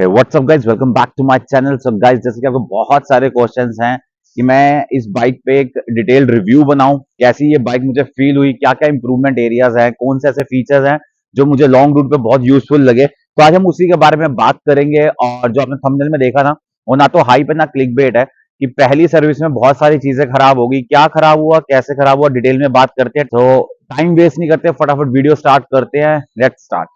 WhatsApp guys, welcome back to my channel. So guys, जैसे कि आपको बहुत सारे क्वेश्चंस हैं कि मैं इस बाइक पे एक डिटेल रिव्यू बनाऊं, कैसी ये बाइक मुझे फील हुई, क्या क्या इंप्रूवमेंट एरियाज हैं, कौन से ऐसे फीचर्स हैं जो मुझे लॉन्ग रूट पे बहुत यूजफुल लगे। तो आज हम उसी के बारे में बात करेंगे। और जो आपने थंबनेल में देखा ना, वो ना तो हाइप है ना क्लिक बेट है कि पहली सर्विस में बहुत सारी चीजें खराब होगी। क्या खराब हुआ, कैसे खराब हुआ, डिटेल में बात करते हैं। तो टाइम वेस्ट नहीं करते, फटाफट वीडियो स्टार्ट करते हैं। Let's start.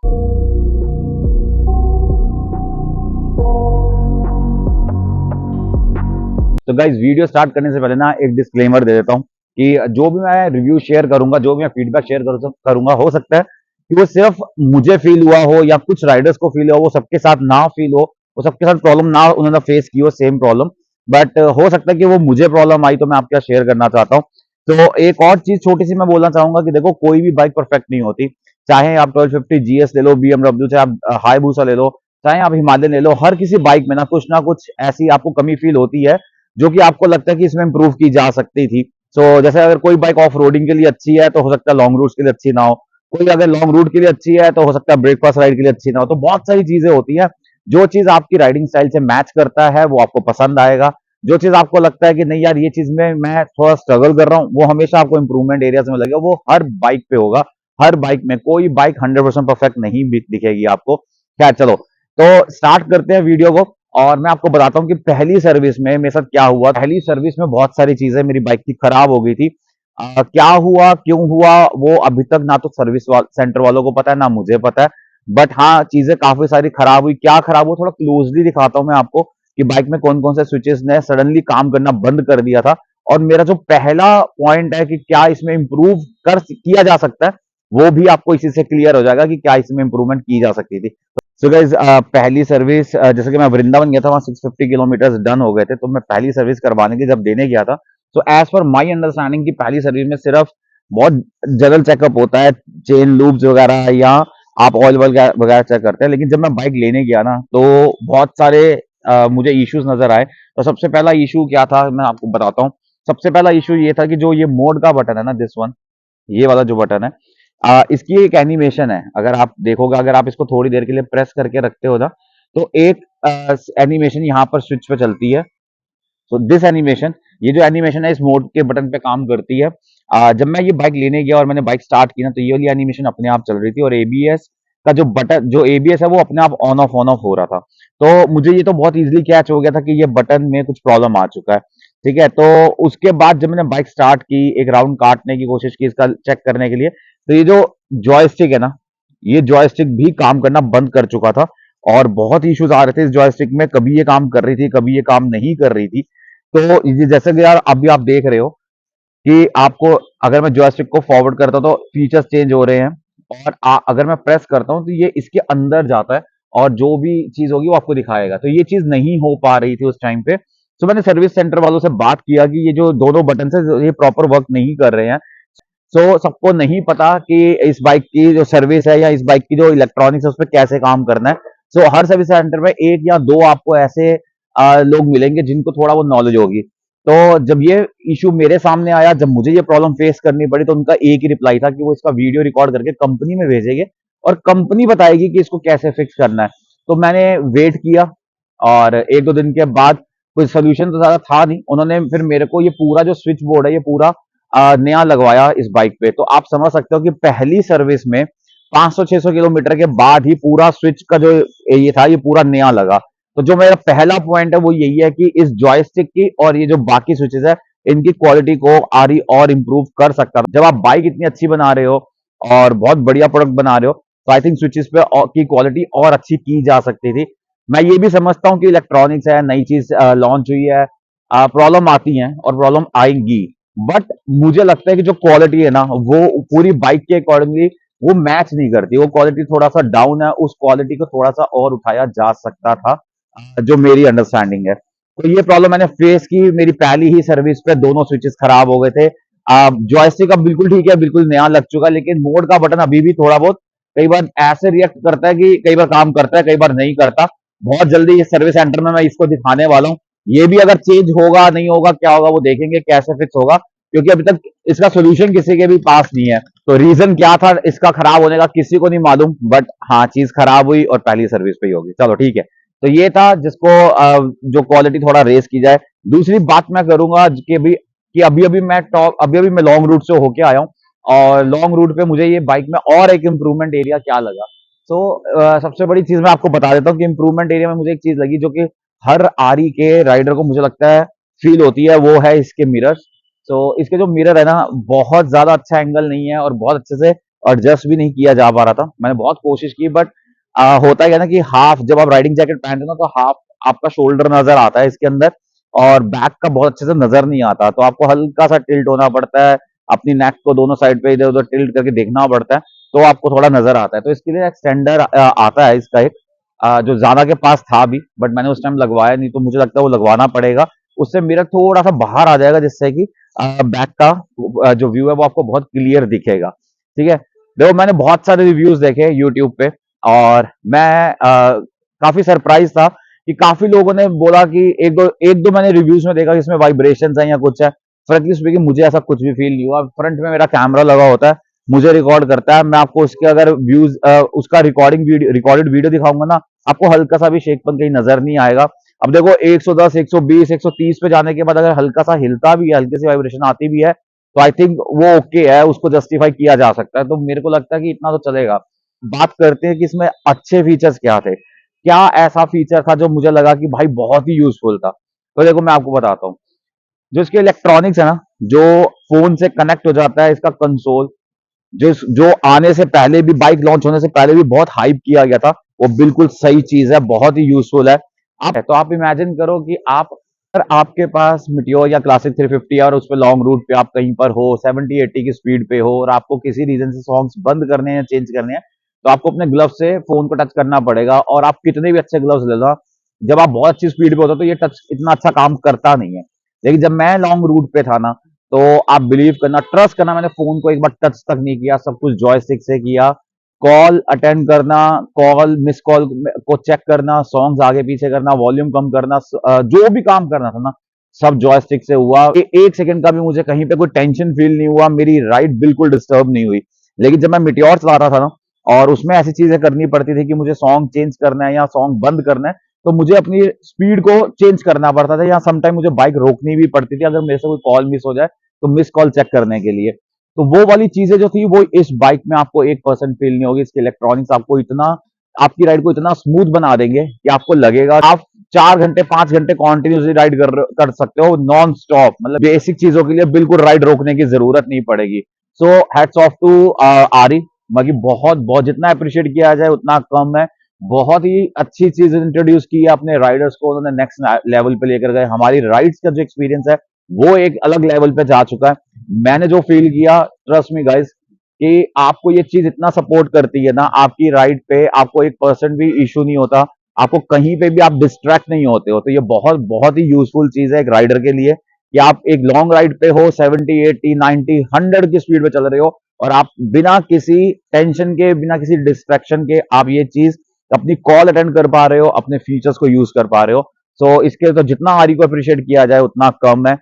तो गाइज, वीडियो स्टार्ट करने से पहले ना एक डिस्क्लेमर दे देता हूँ कि जो भी मैं रिव्यू शेयर करूंगा, जो भी मैं फीडबैक शेयर करूंगा, हो सकता है कि वो सिर्फ मुझे फील हुआ हो या कुछ राइडर्स को फील हुआ, वो सबके साथ ना फील हो, वो सबके साथ प्रॉब्लम ना उन्होंने फेस की हो, सेम प्रॉब्लम। बट हो सकता है कि वो मुझे प्रॉब्लम आई, तो मैं आपके साथ शेयर करना चाहता हूँ। तो एक और चीज छोटी सी मैं बोलना चाहूंगा कि देखो, कोई भी बाइक परफेक्ट नहीं होती। चाहे आप 1250 जीएस ले लो, बीएमडब्ल्यू, चाहे आप हाईबूसा ले लो, चाहे आप हिमालयन ले लो, हर किसी बाइक में ना कुछ ऐसी आपको कमी फील होती है जो कि आपको लगता है कि इसमें इंप्रूव की जा सकती थी। सो जैसे अगर कोई बाइक ऑफ रोडिंग के लिए अच्छी है तो हो सकता है लॉन्ग रूट के लिए अच्छी ना हो। कोई अगर लॉन्ग रूट के लिए अच्छी है तो हो सकता है ब्रेकफास्ट राइड के लिए अच्छी ना हो। तो बहुत सारी चीजें होती है। जो चीज आपकी राइडिंग स्टाइल से मैच करता है वो आपको पसंद आएगा। जो चीज आपको लगता है कि नहीं यार, ये चीज में मैं थोड़ा स्ट्रगल कर रहा हूँ, वो हमेशा आपको इंप्रूवमेंट एरियाज में लगेगा। वो हर बाइक पे होगा। हर बाइक में कोई बाइक 100% परफेक्ट नहीं दिखेगी आपको। क्या, चलो तो स्टार्ट करते हैं वीडियो को। और मैं आपको बताता हूँ कि पहली सर्विस में मेरे साथ क्या हुआ। पहली सर्विस में बहुत सारी चीजें मेरी बाइक की खराब हो गई थी। क्या हुआ, क्यों हुआ, वो अभी तक ना तो सेंटर वालों को पता है, ना मुझे पता है। बट हाँ, चीजें काफी सारी खराब हुई। क्या खराब हुआ, थोड़ा क्लोजली दिखाता हूँ मैं आपको कि बाइक में कौन कौन से स्विचेस ने सडनली काम करना बंद कर दिया था। और मेरा जो पहला पॉइंट है कि क्या इसमें इंप्रूव कर किया जा सकता है, वो भी आपको इसी से क्लियर हो जाएगा कि क्या इसमें इंप्रूवमेंट की जा सकती थी। सो गाइज, पहली सर्विस, जैसे कि मैं वृंदावन गया था, वहां 650 किलोमीटर डन हो गए थे। तो मैं पहली सर्विस करवाने की जब देने गया था, तो एज पर माई अंडरस्टैंडिंग की पहली सर्विस में सिर्फ बहुत जनरल चेकअप होता है, चेन लूब्स वगैरह, या आप ऑयल वगैरह चेक करते हैं। लेकिन जब मैं बाइक लेने गया ना, तो बहुत सारे मुझे इश्यूज नजर आए। तो सबसे पहला इशू क्या था, मैं आपको बताता हूँ। सबसे पहला इशू ये था कि जो ये मोड का बटन है ना, दिस वन, ये वाला जो बटन है, इसकी एक एनिमेशन है। अगर आप देखोगे, अगर आप इसको थोड़ी देर के लिए प्रेस करके रखते हो ना, तो एक एनिमेशन यहाँ पर स्विच पे चलती है। सो दिस एनिमेशन, ये जो एनिमेशन है इस मोड के बटन पे काम करती है। जब मैं ये बाइक लेने गया और मैंने बाइक स्टार्ट की ना, तो ये वाली एनिमेशन अपने आप चल रही थी, और एबीएस का जो बटन, जो एबीएस है, वो अपने आप ऑन ऑफ हो रहा था। तो मुझे ये तो बहुत इजीली कैच हो गया था कि ये बटन में कुछ प्रॉब्लम आ चुका है। ठीक है, तो उसके बाद जब मैंने बाइक स्टार्ट की, एक राउंड काटने की कोशिश की इसका चेक करने के लिए, तो ये जो जॉयस्टिक है ना, ये जॉयस्टिक भी काम करना बंद कर चुका था। और बहुत इश्यूज आ रहे थे इस जॉयस्टिक में, कभी ये काम कर रही थी, कभी ये काम नहीं कर रही थी। तो ये जैसे कि यार अभी आप देख रहे हो कि आपको, अगर मैं जॉयस्टिक को फॉरवर्ड करता हूं तो फीचर्स चेंज हो रहे हैं। और अगर मैं प्रेस करता हूं तो ये इसके अंदर जाता है, और जो भी चीज होगी वो आपको दिखाएगा। तो ये चीज नहीं हो पा रही थी उस टाइम पे। तो मैंने सर्विस सेंटर वालों से बात किया कि ये जो दोनों बटन है, ये प्रॉपर वर्क नहीं कर रहे हैं। सो सबको नहीं पता कि इस बाइक की जो सर्विस है या इस बाइक की जो इलेक्ट्रॉनिक्स है उस पर कैसे काम करना है। सो हर सर्विस सेंटर में एक या दो आपको ऐसे लोग मिलेंगे जिनको थोड़ा वो नॉलेज होगी। तो जब ये इशू मेरे सामने आया, जब मुझे ये प्रॉब्लम फेस करनी पड़ी, तो उनका एक ही रिप्लाई था कि वो इसका वीडियो रिकॉर्ड करके कंपनी में भेजेंगे और कंपनी बताएगी कि इसको कैसे फिक्स करना है। तो मैंने वेट किया, और एक दो दिन के बाद कोई सोल्यूशन तो ज्यादा था नहीं। उन्होंने फिर मेरे को ये पूरा जो स्विच बोर्ड है, ये पूरा नया लगवाया इस बाइक पे। तो आप समझ सकते हो कि पहली सर्विस में 500-600 किलोमीटर के बाद ही पूरा स्विच का जो ये था, ये पूरा नया लगा। तो जो मेरा पहला पॉइंट है वो यही है कि इस जॉयस्टिक की और ये जो बाकी स्विचेस है, इनकी क्वालिटी को आरी और इंप्रूव कर सकता था। जब आप बाइक इतनी अच्छी बना रहे हो और बहुत बढ़िया प्रोडक्ट बना रहे हो, तो आई थिंक स्विचेस पे की क्वालिटी और अच्छी की जा सकती थी। मैं ये भी समझता हूँ कि इलेक्ट्रॉनिक्स है, नई चीज लॉन्च हुई है, प्रॉब्लम आती है और प्रॉब्लम आएंगी। बट मुझे लगता है कि जो क्वालिटी है ना, वो पूरी बाइक के अकॉर्डिंगली वो मैच नहीं करती। वो क्वालिटी थोड़ा सा डाउन है, उस क्वालिटी को थोड़ा सा और उठाया जा सकता था, जो मेरी अंडरस्टैंडिंग है। तो ये प्रॉब्लम मैंने फेस की। मेरी पहली ही सर्विस पे दोनों स्विचेस खराब हो गए थे। जॉयस्टिक अब बिल्कुल ठीक है, बिल्कुल नया लग चुका है, लेकिन मोड का बटन अभी भी थोड़ा बहुत कई बार ऐसे रिएक्ट करता है कि कई बार काम करता है, कई बार नहीं करता। बहुत जल्दी ये सर्विस सेंटर में मैं इसको दिखाने वाला हूँ। ये भी अगर चेंज होगा नहीं होगा, क्या होगा, वो देखेंगे कैसे फिक्स होगा, क्योंकि अभी तक इसका सोल्यूशन किसी के भी पास नहीं है। तो रीजन क्या था इसका खराब होने का, किसी को नहीं मालूम। बट हाँ, चीज खराब हुई और पहली सर्विस पे ही होगी। चलो ठीक है। तो ये था जिसको जो क्वालिटी थोड़ा रेस की जाए। दूसरी बात मैं करूंगा कि अभी अभी मैं लॉन्ग रूट से होके आया हूँ, और लॉन्ग रूट पे मुझे ये बाइक में और एक इम्प्रूवमेंट एरिया क्या लगा। तो सबसे बड़ी चीज मैं आपको बता देता हूँ कि इम्प्रूवमेंट एरिया में मुझे एक चीज लगी जो कि हर आरी के राइडर को मुझे लगता है फील होती है, वो है इसके मिरर्स। तो इसके जो मिरर है ना, बहुत ज्यादा अच्छा एंगल नहीं है और बहुत अच्छे से एडजस्ट भी नहीं किया जा पा रहा था। मैंने बहुत कोशिश की, बट होता क्या है ना कि हाफ जब आप राइडिंग जैकेट पहनते हो ना, तो हाफ आपका शोल्डर नजर आता है इसके अंदर, और बैक का बहुत अच्छे से नजर नहीं आता। तो आपको हल्का सा टिल्ट होना पड़ता है, अपनी नेक को दोनों साइड पे इधर उधर टिल्ट करके देखना पड़ता है, तो आपको थोड़ा नजर आता है। तो इसके लिए एक्सटेंडर आता है इसका एक, जो जाना के पास था भी, बट मैंने उस टाइम लगवाया नहीं, तो मुझे लगता है वो लगवाना पड़ेगा। उससे मिरर थोड़ा सा बाहर आ जाएगा, जिससे कि बैक का जो व्यू है वो आपको बहुत क्लियर दिखेगा। ठीक है, देखो मैंने बहुत सारे रिव्यूज देखे यूट्यूब पे, और मैं काफी सरप्राइज था कि काफी लोगों ने बोला कि एक दो मैंने रिव्यूज में देखा कि इसमें वाइब्रेशन है या कुछ है। फ्रेंकली स्पीकिंग मुझे ऐसा कुछ भी फील नहीं हुआ। फ्रंट में मेरा कैमरा लगा होता है, मुझे रिकॉर्ड करता है। मैं आपको उसके अगर व्यूज उसका रिकॉर्डेड वीडियो दिखाऊंगा ना, आपको हल्का सा भी शेकपन कहीं नजर नहीं आएगा। अब देखो 110, 120, 130 पे जाने के बाद अगर हल्का सा हिलता भी है, हल्की सी वाइब्रेशन आती भी है, तो आई थिंक वो ओके है, उसको जस्टिफाई किया जा सकता है। तो मेरे को लगता है कि इतना तो चलेगा। बात करते हैं कि इसमें अच्छे फीचर्स क्या थे। क्या ऐसा फीचर था जो मुझे लगा कि भाई बहुत ही यूजफुल था। तो देखो मैं आपको बताता हूँ, जो इसके इलेक्ट्रॉनिक्स है ना, जो फोन से कनेक्ट हो जाता है इसका कंसोल, जो आने से पहले भी, बाइक लॉन्च होने से पहले भी बहुत हाइप किया गया था, वो बिल्कुल सही चीज है, बहुत ही यूजफुल है। आप इमेजिन करो कि आप, अगर आपके पास मिटियोर या क्लासिक 350 है और उस पर लॉन्ग रूट पे आप कहीं पर हो, 70-80 की स्पीड पे हो, और आपको किसी रीजन से सॉन्ग्स बंद करने हैं, चेंज करने हैं, तो आपको अपने ग्लव से फोन को टच करना पड़ेगा। और आप कितने भी अच्छे ग्लव्स ले लो, जब आप बहुत अच्छी स्पीड पे होते हो तो ये टच इतना अच्छा काम करता नहीं है। लेकिन जब मैं लॉन्ग रूट पे था ना, तो आप बिलीव करना, ट्रस्ट करना, मैंने फोन को एक बार टच तक नहीं किया, सब कुछ जॉयस्टिक से किया। कॉल अटेंड करना, कॉल मिस कॉल को चेक करना, सॉन्ग्स आगे पीछे करना, वॉल्यूम कम करना, जो भी काम करना था ना, सब जॉयस्टिक से हुआ। एक सेकंड का भी मुझे कहीं पे कोई टेंशन फील नहीं हुआ, मेरी राइड बिल्कुल डिस्टर्ब नहीं हुई। लेकिन जब मैं मिटियोर चला रहा था ना, और उसमें ऐसी चीजें करनी पड़ती थी कि मुझे सॉन्ग चेंज करना है या सॉन्ग बंद करना है, तो मुझे अपनी स्पीड को चेंज करना पड़ता था, या समटाइम मुझे बाइक रोकनी भी पड़ती थी अगर मेरे से कोई कॉल मिस हो जाए, तो मिस कॉल चेक करने के लिए। तो वो वाली चीजें जो थी, वो इस बाइक में आपको 1% फील नहीं होगी। इसके इलेक्ट्रॉनिक्स आपको इतना, आपकी राइड को इतना स्मूथ बना देंगे कि आपको लगेगा आप 4 घंटे 5 घंटे कॉन्टिन्यूसली राइड कर सकते हो, नॉन स्टॉप। मतलब बेसिक चीजों के लिए बिल्कुल राइड रोकने की जरूरत नहीं पड़ेगी। सो हैट्स ऑफ टू आरी। बाकी बहुत बहुत जितना अप्रिशिएट किया जाए उतना कम है। बहुत ही अच्छी चीज इंट्रोड्यूस की है अपने राइडर्स को, उन्होंने नेक्स्ट लेवल पे लेकर गए। हमारी राइड्स का जो एक्सपीरियंस है वो एक अलग लेवल पे जा चुका है। मैंने जो फील किया, ट्रस्ट मी गाइस, कि आपको ये चीज इतना सपोर्ट करती है ना, आपकी राइड पे आपको 1% भी इशू नहीं होता, आपको कहीं पे भी आप डिस्ट्रैक्ट नहीं होते हो। तो ये बहुत बहुत ही यूजफुल चीज है एक राइडर के लिए, कि आप एक लॉन्ग राइड पे हो, 70, 80, 90, 100 की स्पीड पे चल रहे हो, और आप बिना किसी टेंशन के, बिना किसी डिस्ट्रैक्शन के आप ये चीज अपनी कॉल अटेंड कर पा रहे हो, अपने फीचर्स को यूज कर पा रहे हो। सो इसके तो जितना आरी को अप्रिशिएट किया जाए उतना कम है।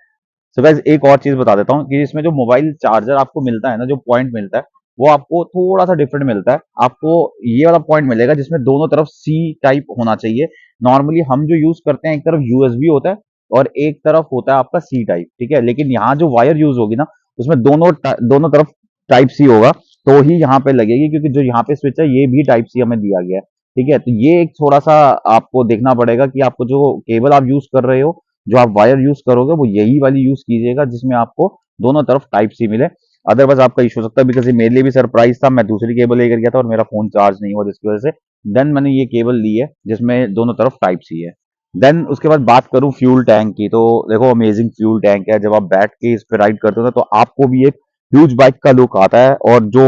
सो गाइस एक और चीज बता देता हूँ कि इसमें जो मोबाइल चार्जर आपको मिलता है ना, जो पॉइंट मिलता है, वो आपको थोड़ा सा डिफरेंट मिलता है। आपको ये वाला पॉइंट मिलेगा जिसमें दोनों तरफ सी टाइप होना चाहिए। नॉर्मली हम जो यूज करते हैं, एक तरफ यूएसबी होता है और एक तरफ होता है आपका सी टाइप, ठीक है। लेकिन यहाँ जो वायर यूज होगी ना, उसमें दोनों तरफ टाइप सी होगा, तो ही यहाँ पे लगेगी, क्योंकि जो यहाँ पे स्विच है ये भी टाइप सी हमें दिया गया है, ठीक है। तो ये एक थोड़ा सा आपको देखना पड़ेगा कि आपको जो केबल आप यूज कर रहे हो, जो आप वायर यूज करोगे, वो यही वाली यूज कीजिएगा जिसमें आपको दोनों तरफ टाइप सी मिले। अदरवाइज आपका इशू हो सकता है, बिकॉज ये मेरे लिए भी सरप्राइज था। मैं दूसरी केबल लेकर गया था और मेरा फोन चार्ज नहीं हुआ, जिसकी वजह से देन मैंने ये केबल ली है जिसमें दोनों तरफ टाइप सी है। देन उसके बाद बात करूं फ्यूल टैंक की, तो देखो अमेजिंग फ्यूल टैंक है। जब आप बैठ के इस पे राइड करते हो ना, तो आपको भी एक ह्यूज बाइक का लुक आता है, और जो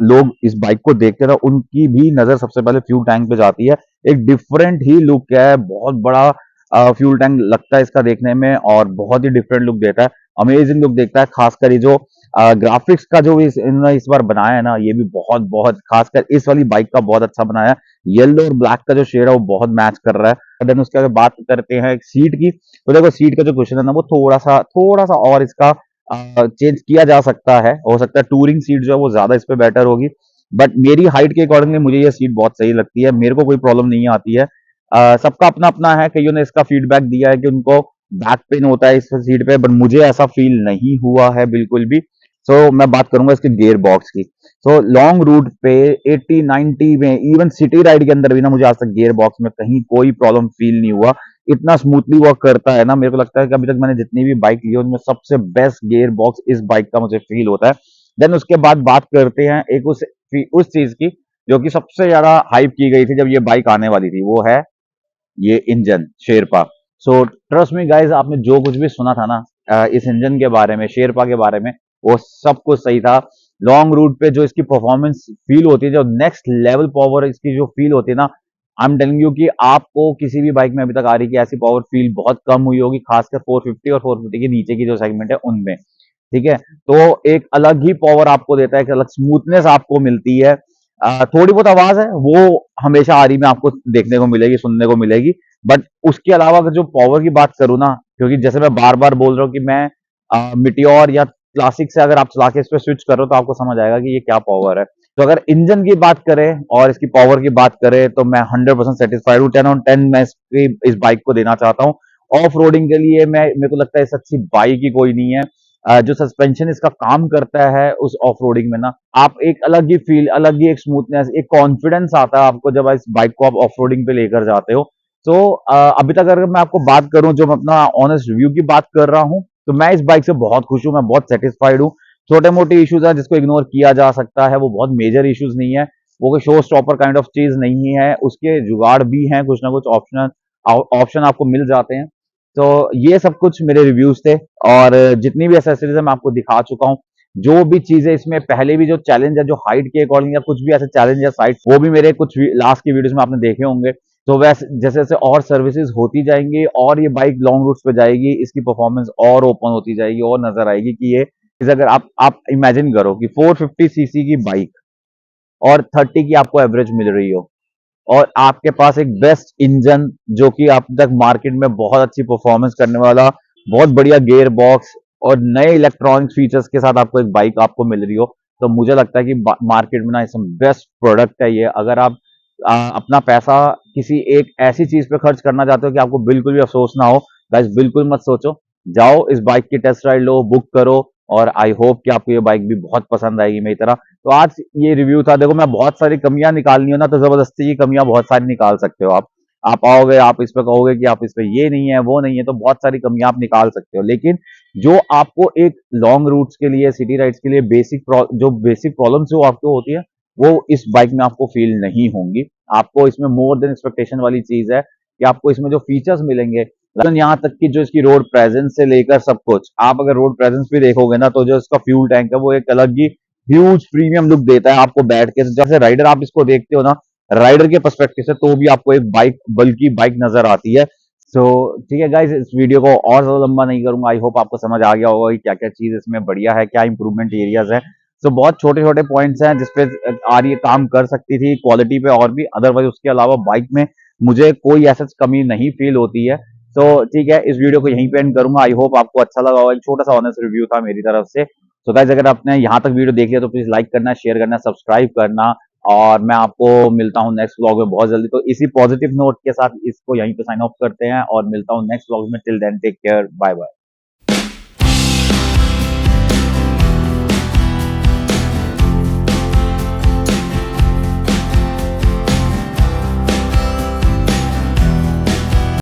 लोग इस बाइक को देखते हैं ना, उनकी भी नजर सबसे पहले फ्यूल टैंक पे जाती है। एक डिफरेंट ही लुक है, बहुत बड़ा फ्यूल टैंक लगता है इसका देखने में, और बहुत ही डिफरेंट लुक देता है, अमेजिंग लुक देखता है। खासकर ये जो ग्राफिक्स का जो इन्होंने इस बार बनाया है ना, ये भी बहुत बहुत, खासकर इस वाली बाइक का बहुत अच्छा बनाया है। येलो और ब्लैक का जो शेड है वो बहुत मैच कर रहा है। देन उसके बाद बात करते हैं सीट की, तो देखो सीट का जो क्वेश्चन है ना, वो थोड़ा सा और इसका चेंज किया जा सकता है। हो सकता है टूरिंग सीट जो है वो ज्यादा इस पे बेटर होगी, बट मेरी हाइट के अकॉर्डिंगली मुझे ये सीट बहुत सही लगती है, मेरे को कोई प्रॉब्लम नहीं आती है। सबका अपना अपना है, कईयों ने इसका फीडबैक दिया है कि उनको बैक पेन होता है इस सीट पे, बट मुझे ऐसा फील नहीं हुआ है बिल्कुल भी। मैं बात करूंगा इसके गियर बॉक्स की। लॉन्ग रूट पे 80-90 में, इवन सिटी राइड के अंदर भी ना, मुझे आज तक गियर बॉक्स में कहीं कोई प्रॉब्लम फील नहीं हुआ। इतना स्मूथली वर्क करता है ना, मेरे को लगता है कि अभी तक मैंने जितनी भी बाइक ली है उनमें सबसे बेस्ट गियर बॉक्स इस बाइक का मुझे फील होता है। देन उसके बाद बात करते हैं एक उस चीज की जो कि सबसे ज्यादा हाइप की गई थी जब ये बाइक आने वाली थी, वो है ये engine Sherpa. Trust me guys, आपने जो कुछ भी सुना था ना इस इंजन के बारे में, शेरपा के बारे में, वो सब कुछ सही था। लॉन्ग रूट पे जो इसकी परफॉर्मेंस फील होती है, जो नेक्स्ट लेवल पावर इसकी जो फील होती है ना, आई एम टेलिंग यू कि आपको किसी भी बाइक में अभी तक आ रही की ऐसी पावर फील बहुत कम हुई होगी, खासकर 450 और 450 के नीचे की जो सेगमेंट है उनमें। ठीक है, तो एक अलग ही पावर आपको देता है, एक अलग स्मूथनेस आपको मिलती है। थोड़ी बहुत आवाज है वो हमेशा आरी में आपको देखने को मिलेगी, सुनने को मिलेगी, बट उसके अलावा अगर जो पावर की बात करूँ ना, क्योंकि जैसे मैं बार बार बोल रहा हूँ कि मैं मिटियोर या क्लासिक से अगर आप चला के इस पे स्विच करो तो आपको समझ आएगा कि ये क्या पावर है। तो अगर इंजन की बात करें और इसकी पावर की बात करें तो मैं 100% सेटिस्फाइड हूँ। 10/10 मैं इस बाइक को देना चाहता हूँ। ऑफ रोडिंग के लिए मेरे को लगता है इससे अच्छी बाइक ही कोई नहीं है। जो सस्पेंशन इसका काम करता है उस ऑफ रोडिंग में ना, आप एक अलग ही फील, अलग ही एक स्मूथनेस, एक कॉन्फिडेंस आता है आपको जब इस बाइक को आप ऑफ रोडिंग पे लेकर जाते हो। अभी तक अगर मैं आपको बात करूं, जो मैं अपना ऑनेस्ट रिव्यू की बात कर रहा हूं, तो मैं इस बाइक से बहुत खुश हूं, मैं बहुत सेटिस्फाइड हूं। छोटे मोटे इश्यूज है जिसको इग्नोर किया जा सकता है, वो बहुत मेजर इश्यूज नहीं है, वो कोई शो स्टॉपर काइंड ऑफ चीज नहीं है, उसके जुगाड़ भी हैं, कुछ ना कुछ ऑप्शन ऑप्शन आपको मिल जाते हैं। तो ये सब कुछ मेरे रिव्यूज थे, और जितनी भी एसेसरीज है मैं आपको दिखा चुका हूँ। जो भी चीजें इसमें पहले भी जो चैलेंज है, जो हाइट के अकॉर्डिंग या कुछ भी ऐसे चैलेंज या साइट, वो भी मेरे कुछ लास्ट की वीडियोस में आपने देखे होंगे। तो वैसे जैसे जैसे और सर्विसेज होती जाएंगी और ये बाइक लॉन्ग रूट्स पे जाएगी, इसकी परफॉर्मेंस और ओपन होती जाएगी और नजर आएगी कि ये इस अगर आप इमेजिन करो कि 450 सीसी की बाइक और 30 की आपको एवरेज मिल रही हो, और आपके पास एक बेस्ट इंजन जो कि आप तक मार्केट में बहुत अच्छी परफॉर्मेंस करने वाला, बहुत बढ़िया गियर बॉक्स और नए इलेक्ट्रॉनिक फीचर्स के साथ आपको एक बाइक आपको मिल रही हो, तो मुझे लगता है कि मार्केट में ना इसमें बेस्ट प्रोडक्ट है ये। अगर आप अपना पैसा किसी एक ऐसी चीज पे खर्च करना चाहते हो कि आपको बिल्कुल भी अफसोस ना हो, गाइस बिल्कुल मत सोचो, जाओ इस बाइक की टेस्ट राइड लो, बुक करो, और आई होप कि आपको ये बाइक भी बहुत पसंद आएगी मेरी तरह। तो आज ये रिव्यू था। देखो, मैं बहुत सारी कमियां निकालनी हो ना तो जबरदस्ती की कमियां बहुत सारी निकाल सकते हो आप आओगे, आप इस पे कहोगे कि आप इस पे ये नहीं है वो नहीं है, तो बहुत सारी कमियां आप निकाल सकते हो, लेकिन जो आपको एक लॉन्ग रूट्स के लिए, सिटी राइड्स के लिए जो बेसिक प्रॉब्लम्स जो आपको होती है, वो इस बाइक में आपको फील नहीं होंगी। आपको इसमें मोर देन एक्सपेक्टेशन वाली चीज है कि आपको इसमें जो फीचर्स मिलेंगे, यहाँ तक कि जो इसकी रोड प्रेजेंस से लेकर सब कुछ, आप अगर रोड प्रेजेंस भी देखोगे ना, तो जो इसका फ्यूल टैंक है वो एक अलग ही ह्यूज प्रीमियम लुक देता है आपको बैठ के। जैसे राइडर आप इसको देखते हो ना, राइडर के पर्सपेक्टिव से, तो भी आपको एक बाइक, बल्कि बाइक नजर आती है। सो ठीक है गाइस, इस वीडियो को और ज्यादा लंबा नहीं करूंगा। आई होप आपको समझ आ गया होगा कि क्या क्या चीज इसमें बढ़िया है, क्या इंप्रूवमेंट एरियाज है। बहुत छोटे छोटे पॉइंट्स हैं जिसपे आर ये काम कर सकती थी क्वालिटी पे और भी, अदरवाइज उसके अलावा बाइक में मुझे कोई ऐसा कमी नहीं फील होती है। ठीक है, इस वीडियो को यहीं पे एंड करूंगा। आई होप आपको अच्छा लगा होगा, एक छोटा सा ऑनेस्ट रिव्यू था मेरी तरफ से। गाइस, अगर आपने यहाँ तक वीडियो देख लिया तो प्लीज लाइक करना, शेयर करना, सब्सक्राइब करना, और मैं आपको मिलता हूँ नेक्स्ट व्लॉग में बहुत जल्दी। तो इसी पॉजिटिव नोट के साथ इसको यहीं पे साइन ऑफ करते हैं और मिलता हूँ नेक्स्ट व्लॉग में। Till then take care, bye bye.